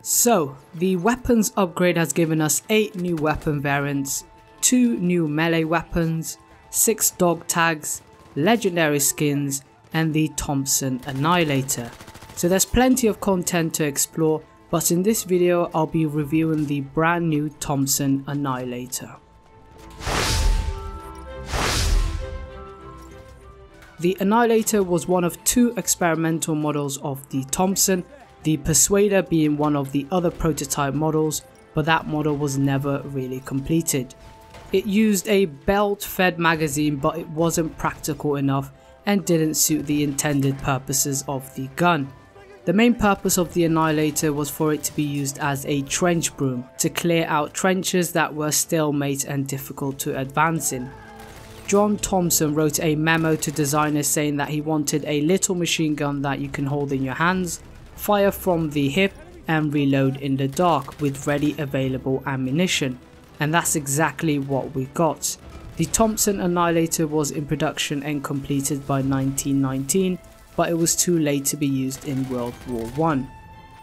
So, the weapons upgrade has given us 8 new weapon variants, 2 new melee weapons, 6 dog tags, legendary skins, and the Thompson Annihilator. So there's plenty of content to explore, but in this video I'll be reviewing the brand new Thompson Annihilator. The Annihilator was one of 2 experimental models of the Thompson, the Persuader being one of the other prototype models, but that model was never really completed. It used a belt-fed magazine, but it wasn't practical enough and didn't suit the intended purposes of the gun. The main purpose of the Annihilator was for it to be used as a trench broom to clear out trenches that were stalemate and difficult to advance in. John Thompson wrote a memo to designers saying that he wanted a little machine gun that you can hold in your hands, fire from the hip and reload in the dark with ready available ammunition, and that's exactly what we got. The Thompson Annihilator was in production and completed by 1919, but it was too late to be used in World War I.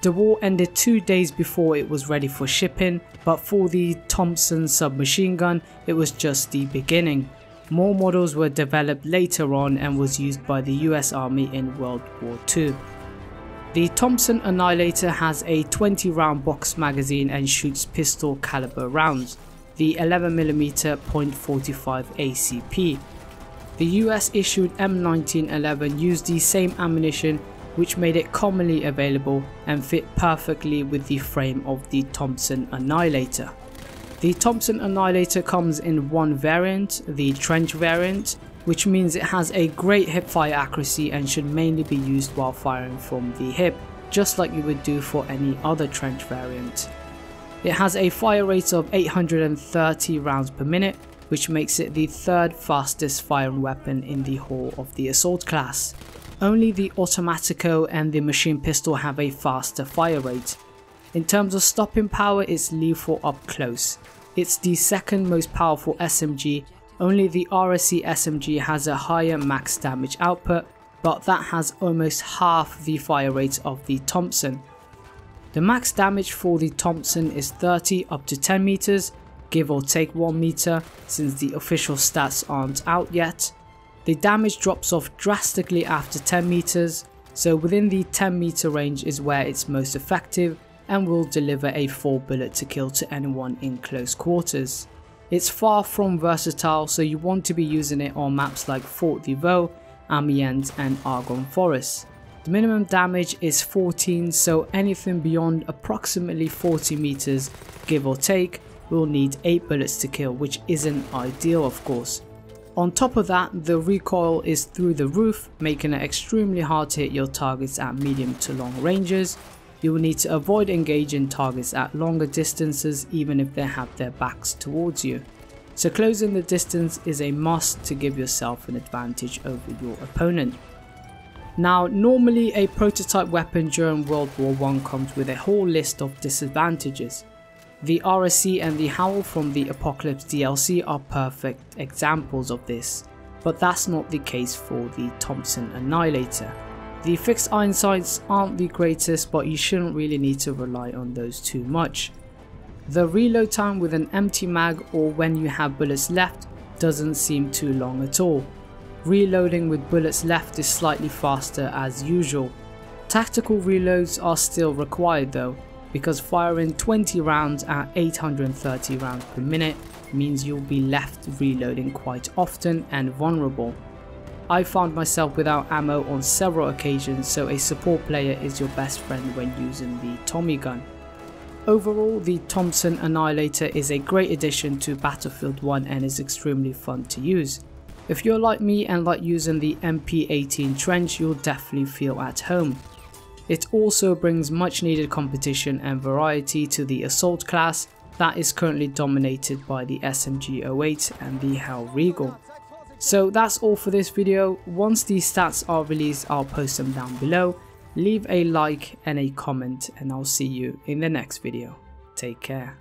The war ended 2 days before it was ready for shipping, but for the Thompson submachine gun it was just the beginning. More models were developed later on and was used by the US Army in World War II. The Thompson Annihilator has a 20 round box magazine and shoots pistol caliber rounds, the 11mm .45 ACP. The US issued M1911 used the same ammunition, which made it commonly available and fit perfectly with the frame of the Thompson Annihilator. The Thompson Annihilator comes in one variant, the trench variant, which means it has a great hipfire accuracy and should mainly be used while firing from the hip, just like you would do for any other trench variant. It has a fire rate of 830 rounds per minute, which makes it the 3rd fastest firing weapon in the whole of the assault class. Only the Automatico and the machine pistol have a faster fire rate. In terms of stopping power, it's lethal up close. It's the 2nd most powerful SMG, only the RSC SMG has a higher max damage output, but that has almost half the fire rate of the Thompson. The max damage for the Thompson is 30 up to 10 meters, give or take 1 meter, since the official stats aren't out yet. The damage drops off drastically after 10 meters, so within the 10 meter range is where it's most effective and will deliver a 4 bullet to kill to anyone in close quarters. It's far from versatile, so you want to be using it on maps like Fort de Vaux, Amiens and Argonne Forest. The minimum damage is 14, so anything beyond approximately 40 meters, give or take, will need 8 bullets to kill, which isn't ideal of course. On top of that, the recoil is through the roof, making it extremely hard to hit your targets at medium to long ranges. You will need to avoid engaging targets at longer distances even if they have their backs towards you. So closing the distance is a must to give yourself an advantage over your opponent. Now, normally a prototype weapon during World War I comes with a whole list of disadvantages. The RSC and the Howl from the Apocalypse DLC are perfect examples of this, but that's not the case for the Thompson Annihilator. The fixed iron sights aren't the greatest, but you shouldn't really need to rely on those too much. The reload time with an empty mag or when you have bullets left doesn't seem too long at all. Reloading with bullets left is slightly faster as usual. Tactical reloads are still required though, because firing 20 rounds at 830 rounds per minute means you'll be left reloading quite often and vulnerable. I found myself without ammo on several occasions, so a support player is your best friend when using the Tommy gun. Overall, the Thompson Annihilator is a great addition to Battlefield 1 and is extremely fun to use. If you're like me and like using the MP18 trench, you'll definitely feel at home. It also brings much needed competition and variety to the assault class that is currently dominated by the SMG08 and the Hell Regal. So that's all for this video. Once these stats are released, I'll post them down below. Leave a like and a comment, and I'll see you in the next video. Take care.